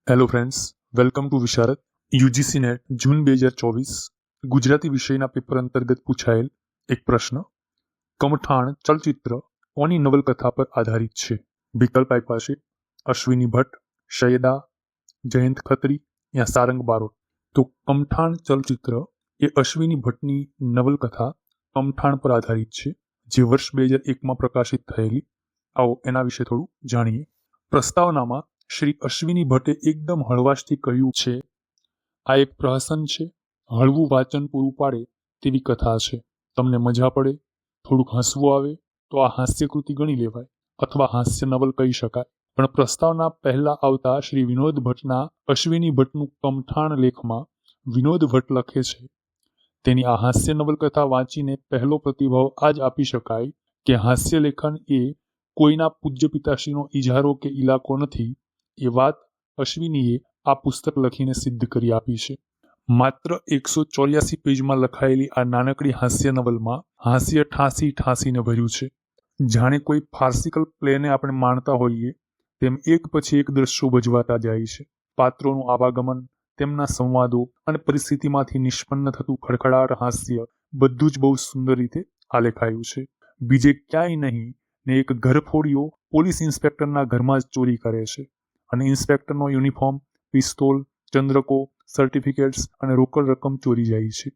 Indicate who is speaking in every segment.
Speaker 1: Hello friends, welcome to Visharad. UGC NET June 2024 Gujarati વિષયના paper અંતર્ગત પૂછાયેલ એક પ્રશ્ન. કમઠાણ ચલચિત્ર કોની નવલકથા પર આધારિત છે? વિકલ્પ આપ્યા છે અશ્વિની ભટ્ટ, શૈયદા, જયંત ખત્રી યા સારંગ બારોટ. તો કમઠાણ ચલચિત્ર એ અશ્વિની ભટ્ટની નવલકથા કમઠાણ પર આધારિત છે, જે વર્ષ 2001માં પ્રકાશિત થયેલી. આવો એના વિશે થોડું જાણીએ. પ્રસ્તાવનામાં શ્રી અશ્વિની ભટ્ટે એકદમ હળવાશથી કહ્યું છે, આ એક પ્રહસન છે, હળવું વાંચન પૂરું પાડે તેવી કથા છે. તમને મજા પડે, થોડુંક હસવું આવે તો આ હાસ્યકૃતિ ગણી લેવાય અથવા હાસ્ય નવલ કહી શકાય. પણ પ્રસ્તાવના પહેલા આવતા શ્રી વિનોદ ભટ્ટના અશ્વિની ભટ્ટનું કમઠાણ લેખમાં વિનોદ ભટ્ટ લખે છે, તેની આ હાસ્ય નવલકથા વાંચીને પહેલો પ્રતિભાવ આ જ આપી શકાય કે હાસ્ય લેખન એ કોઈના પૂજ્ય પિતાશ્રીનો ઇજારો કે ઇલાકો નથી. એ વાત અશ્વિનીએ આ પુસ્તક લખીને સિદ્ધ કરી આપી છે. માત્ર 184 પેજમાં લખાયેલી આ નાનકડી હાસ્ય નવલમાં હાસ્ય ઠાંસીને ભર્યું છે. જાણે કોઈ ફાર્સિકલ પ્લેને આપણે માણતા હોઈએ તેમ એક પછી એક દ્રશ્યો ભજવાતા જાય છે. પાત્રોનું આવાગમન, તેમના સંવાદો અને પરિસ્થિતિમાંથી નિષ્પન્ન થતું ખડખડાટ હાસ્ય બધું જ બહુ સુંદર રીતે આલેખાયું છે. બીજે ક્યાંય નહીં ને એક ઘરફોડીઓ પોલીસ ઇન્સ્પેક્ટરના ઘરમાં જ ચોરી કરે છે અને ઇન્સ્પેક્ટરનો યુનિફોર્મ, પિસ્તોલ, ચંદ્રકો, સર્ટિફિકેટ્સ અને રોકડ રકમ ચોરી જાય છે.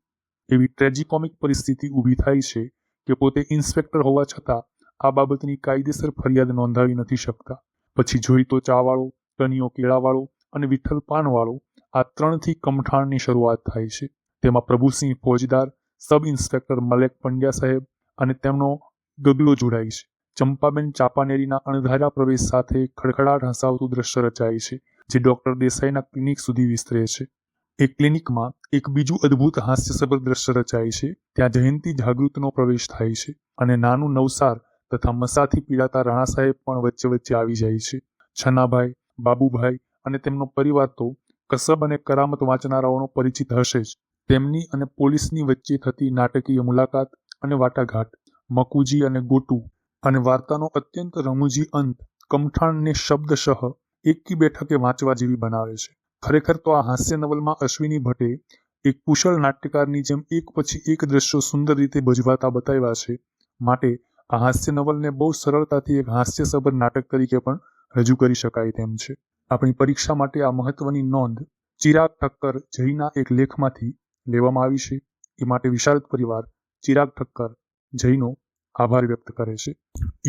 Speaker 1: એવી ટ્રેજિકોમિક પરિસ્થિતિ ઊભી થાય છે કે પોતે ઇન્સ્પેક્ટર હોવા છતાં આ બાબતની કાયદેસર ફરિયાદ નોંધાવી નથી શકતા. પછી જોઈ તો ચાવાળો, કનિયો કેળાવાળો અને વિઠ્ઠલ પાનવાળો, આ ત્રણથી કમઠાણની શરૂઆત થાય છે. તેમાં પ્રભુસિંહ ફોજદાર, સબ ઇન્સ્પેક્ટર મલેક પંડ્યા સાહેબ અને તેમનો ગગલો જોડાય છે. ચંપાબેન ચાપાનેરીના અણધાર્યા પ્રવેશ સાથે ખડખડાટ હસાવતું દ્રશ્ય રચાય છે, જે ડોક્ટર દેસાઈના ક્લિનિક સુધી વિસ્તરે છે. એ ક્લિનિકમાં એક બીજું અદ્ભુત હાસ્યસભર દ્રશ્ય રચાય છે. ત્યાં જયંતી જાગૃતનો પ્રવેશ થાય છે અને નાનું નવસાર તથા મસાથી પીડાતા રાણા સાહેબ પણ વચ્ચે વચ્ચે આવી જાય છે. છનાભાઈ, બાબુભાઈ અને તેમનો પરિવાર તો કસબ અને કરામત વાંચનારાઓનો પરિચિત હશે જ. તેમની અને પોલીસની વચ્ચે થતી નાટકીય મુલાકાત અને વાટાઘાટ, મકુજી અને ગોટુ અને વાર્તાનો અત્યંત રમૂજી અંત કમઠાણને શબ્દશઃ એકી બેઠકે વાંચવા જેવી બનાવે છે. ખરેખર તો આ હાસ્ય નવલમાં અશ્વિની ભટ્ટે એક કુશળ નાટ્યકારની જેમ એક પછી એક દ્રશ્યો સુંદર રીતે ભજવાતા બતાવ્યા છે. માટે આ હાસ્ય નવલને બહુ સરળતાથી એક હાસ્યસભર નાટક તરીકે પણ રજૂ કરી શકાય તેમ છે. આપણી પરીક્ષા માટે આ મહત્વની નોંધ ચિરાગ ઠક્કર જયના એક લેખમાંથી લેવામાં આવી છે. એ માટે વિશારદ પરિવાર ચિરાગ ઠક્કર જયનો આભાર વ્યક્ત કરે છે.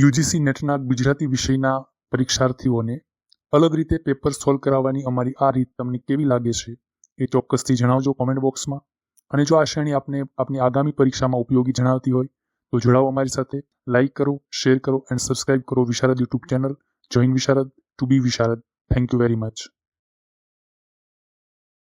Speaker 1: યુજીસી નેટના ગુજરાતી વિષયના પરીક્ષાર્થીઓને અલગ રીતે પેપર સોલ્વ કરાવવાની અમારી આ રીત તમને કેવી લાગે છે એ ચોક્કસથી જણાવજો કોમેન્ટ બોક્સમાં. અને જો આ શ્રેણી આપને આપની આગામી પરીક્ષામાં ઉપયોગી જણાવતી હોય તો જોડાવો અમારી સાથે. લાઇક કરો, શેર કરો એન્ડ સબસ્ક્રાઇબ કરો Visharad YouTube channel. Join Visharad to be Visharad. Thank you very much.